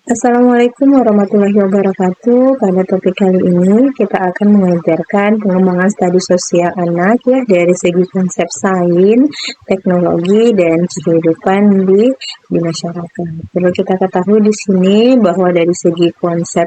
Assalamualaikum warahmatullahi wabarakatuh. Pada topik kali ini kita akan mengajarkan pengembangan studi sosial anak ya dari segi konsep sains, teknologi dan kehidupan di masyarakat. Perlu kita ketahui di sini bahwa dari segi konsep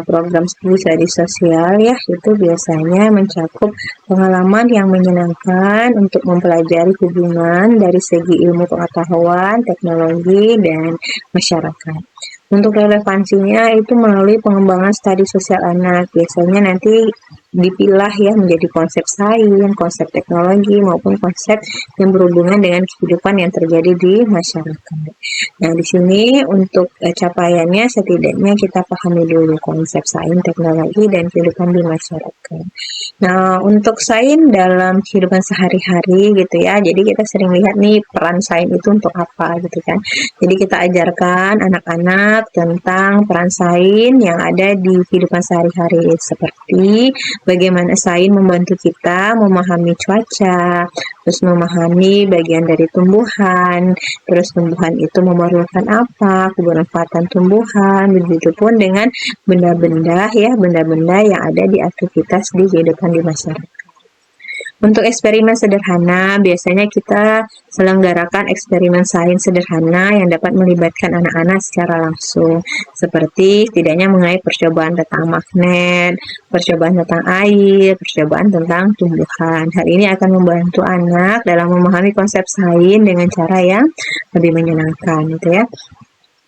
program studi sosial ya itu biasanya mencakup pengalaman yang menyenangkan untuk mempelajari hubungan dari segi ilmu pengetahuan, teknologi dan masyarakat. Untuk relevansinya itu melalui pengembangan studi sosial anak. Biasanya nanti dipilah ya menjadi konsep sains, konsep teknologi maupun konsep yang berhubungan dengan kehidupan yang terjadi di masyarakat. Nah, di sini untuk capaiannya setidaknya kita pahami dulu konsep sains, teknologi dan kehidupan di masyarakat. Nah, untuk sains dalam kehidupan sehari-hari gitu ya. Jadi kita sering lihat nih peran sains itu untuk apa gitu kan. Jadi kita ajarkan anak-anak tentang peran sains yang ada di kehidupan sehari-hari seperti bagaimana sains membantu kita memahami cuaca, terus memahami bagian dari tumbuhan, terus tumbuhan itu memerlukan apa, kebermanfaatan tumbuhan, begitupun dengan benda-benda ya, benda-benda yang ada di aktivitas di kehidupan di masyarakat. Untuk eksperimen sederhana, biasanya kita selenggarakan eksperimen sains sederhana yang dapat melibatkan anak-anak secara langsung, seperti setidaknya mengenai percobaan tentang magnet, percobaan tentang air, percobaan tentang tumbuhan. Hal ini akan membantu anak dalam memahami konsep sains dengan cara yang lebih menyenangkan, gitu ya.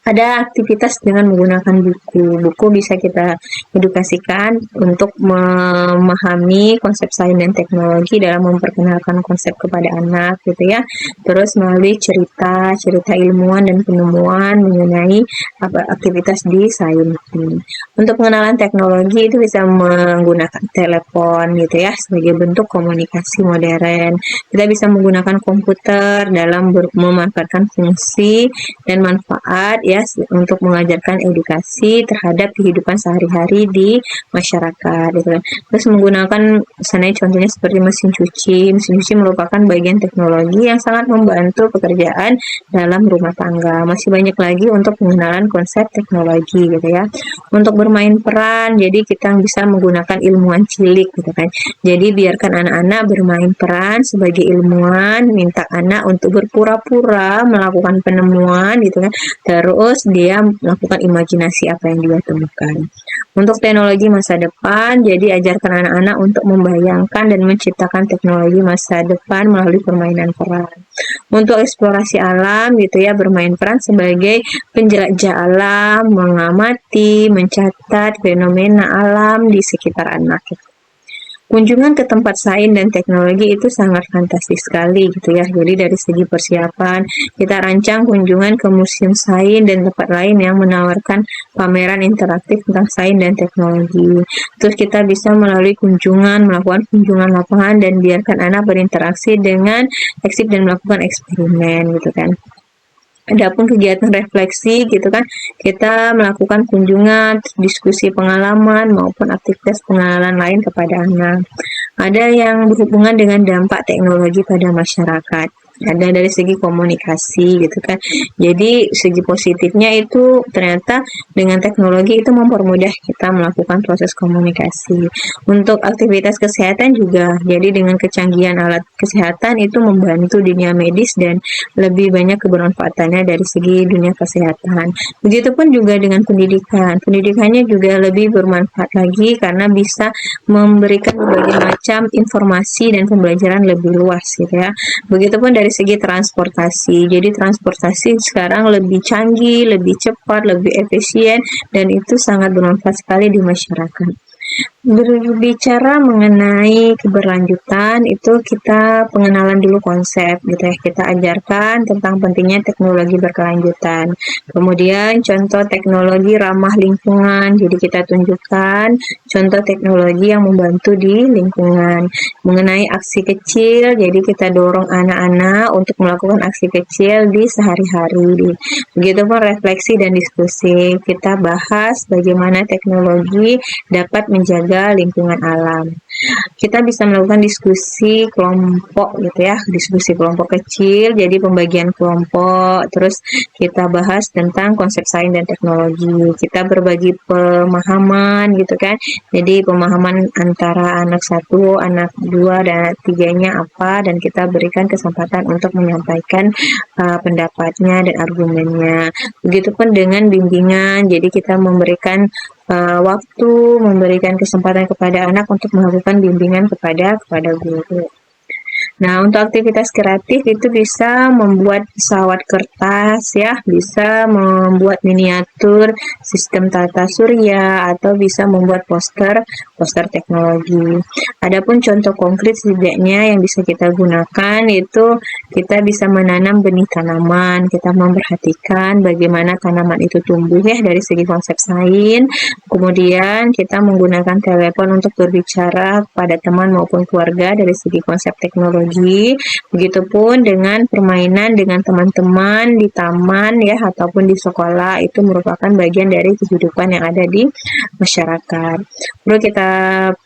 Ada aktivitas dengan menggunakan buku. Buku bisa kita edukasikan untuk memahami konsep sains dan teknologi dalam memperkenalkan konsep kepada anak gitu ya. Terus melalui cerita ilmuwan dan penemuan mengenai aktivitas di sains ini. Untuk pengenalan teknologi itu bisa menggunakan telepon gitu ya sebagai bentuk komunikasi modern. Kita bisa menggunakan komputer dalam memanfaatkan fungsi dan manfaat ya untuk mengajarkan edukasi terhadap kehidupan sehari-hari di masyarakat gitu. Terus menggunakan misalnya contohnya seperti mesin cuci. Mesin cuci merupakan bagian teknologi yang sangat membantu pekerjaan dalam rumah tangga. Masih banyak lagi untuk pengenalan konsep teknologi gitu ya. Untuk bermain peran, jadi kita bisa menggunakan ilmuwan cilik gitu kan. Jadi biarkan anak-anak bermain peran sebagai ilmuwan, minta anak untuk berpura-pura melakukan penemuan gitu kan. Terus dia melakukan imajinasi apa yang dia temukan. Untuk teknologi masa depan, jadi ajarkan anak-anak untuk membayangkan dan menciptakan teknologi masa depan melalui permainan peran. Untuk eksplorasi alam gitu ya, bermain peran sebagai penjelajah alam, mengamati, mencatat fenomena alam di sekitar anak. Kunjungan ke tempat sains dan teknologi itu sangat fantastis sekali gitu ya. Jadi dari segi persiapan, kita rancang kunjungan ke museum sains dan tempat lain yang menawarkan pameran interaktif tentang sains dan teknologi. Terus kita bisa melalui melakukan kunjungan lapangan dan biarkan anak berinteraksi dengan eksib dan melakukan eksperimen gitu kan. Adapun kegiatan refleksi gitu kan, kita melakukan kunjungan, diskusi pengalaman maupun aktivitas pengenalan lain kepada anak. Ada yang berhubungan dengan dampak teknologi pada masyarakat. Ada dari segi komunikasi gitu kan. Jadi segi positifnya itu ternyata dengan teknologi itu mempermudah kita melakukan proses komunikasi. Untuk aktivitas kesehatan juga, jadi dengan kecanggihan alat kesehatan itu membantu dunia medis dan lebih banyak kebermanfaatannya dari segi dunia kesehatan. Begitupun juga dengan pendidikan. Pendidikannya juga lebih bermanfaat lagi karena bisa memberikan berbagai macam informasi dan pembelajaran lebih luas gitu ya. Begitupun dari segi transportasi. Jadi transportasi sekarang lebih canggih, lebih cepat, lebih efisien dan itu sangat bermanfaat sekali di masyarakat. Berbicara mengenai keberlanjutan itu kita pengenalan dulu konsep gitu ya, kita ajarkan tentang pentingnya teknologi berkelanjutan, kemudian contoh teknologi ramah lingkungan, jadi kita tunjukkan contoh teknologi yang membantu di lingkungan. Mengenai aksi kecil, jadi kita dorong anak-anak untuk melakukan aksi kecil di sehari-hari. Begitupun refleksi dan diskusi, kita bahas bagaimana teknologi dapat menjaga menjaga lingkungan alam. Kita bisa melakukan diskusi kelompok gitu ya, diskusi kelompok kecil, jadi pembagian kelompok, terus kita bahas tentang konsep sains dan teknologi, kita berbagi pemahaman gitu kan, jadi pemahaman antara anak 1, anak 2, dan anak 3-nya apa, dan kita berikan kesempatan untuk menyampaikan pendapatnya dan argumennya. Begitupun dengan bimbingan, jadi kita memberikan waktu, memberikan kesempatan kepada anak untuk melakukan bimbingan kepada guru. Nah, untuk aktivitas kreatif itu bisa membuat pesawat kertas ya, bisa membuat miniatur sistem tata surya, atau bisa membuat poster teknologi. Adapun contoh konkret setidaknya yang bisa kita gunakan itu kita bisa menanam benih tanaman, kita memperhatikan bagaimana tanaman itu tumbuh ya dari segi konsep sains. Kemudian kita menggunakan telepon untuk berbicara pada teman maupun keluarga dari segi konsep teknologi. Begitupun dengan permainan dengan teman-teman di taman ya, ataupun di sekolah, itu merupakan bagian dari kehidupan yang ada di masyarakat. Perlu kita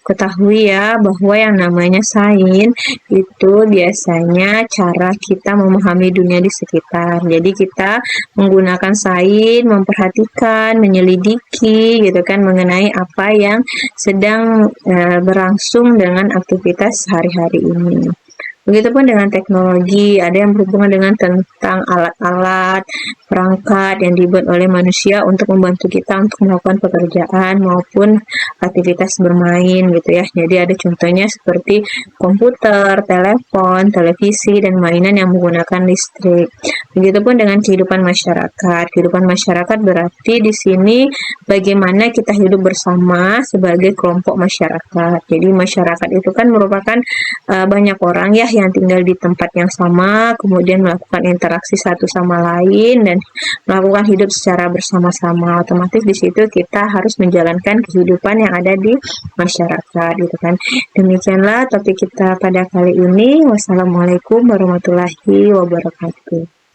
ketahui ya bahwa yang namanya sains itu biasanya cara kita memahami dunia di sekitar. Jadi kita menggunakan sains, memperhatikan, menyelidiki gitu kan mengenai apa yang sedang berlangsung dengan aktivitas sehari-hari ini. Begitupun dengan teknologi, ada yang berhubungan dengan tentang alat-alat, perangkat yang dibuat oleh manusia untuk membantu kita untuk melakukan pekerjaan maupun aktivitas bermain gitu ya. Jadi ada contohnya seperti komputer, telepon, televisi, dan mainan yang menggunakan listrik. Begitupun dengan kehidupan masyarakat. Kehidupan masyarakat berarti di sini bagaimana kita hidup bersama sebagai kelompok masyarakat. Jadi masyarakat itu kan merupakan banyak orang ya yang tinggal di tempat yang sama, kemudian melakukan interaksi satu sama lain dan melakukan hidup secara bersama-sama. Otomatis di situ kita harus menjalankan kehidupan yang ada di masyarakat gitu kan. Demikianlah topik kita pada kali ini. Wassalamualaikum warahmatullahi wabarakatuh.